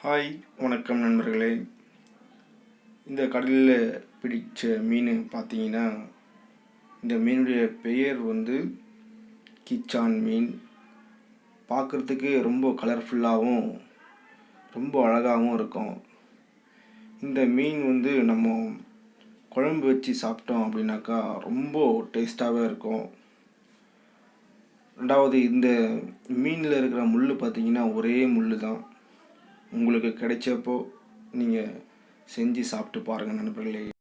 Hi, வணக்கம் நண்பர்களே. இந்த கடலில் பிடித்த மீன் பார்த்தீங்கன்னா, இந்த மீனுடைய பெயர் கிச்சான் மீன். பார்க்குறதுக்கு ரொம்ப கலர்ஃபுல்லாகவும் ரொம்ப அழகாகவும் இருக்கும். இந்த மீன் நம்ம குழம்பு வச்சு சாப்பிட்டோம் அப்படின்னாக்கா ரொம்ப டேஸ்ட்டாகவே இருக்கும். ரெண்டாவது, இந்த மீனில் இருக்கிற முள் பார்த்தீங்கன்னா ஒரே முள் தான். உங்களுக்கு கிடைச்சப்போ நீங்கள் செஞ்சு சாப்பிட்டு பாருங்கள் நண்பர்களே.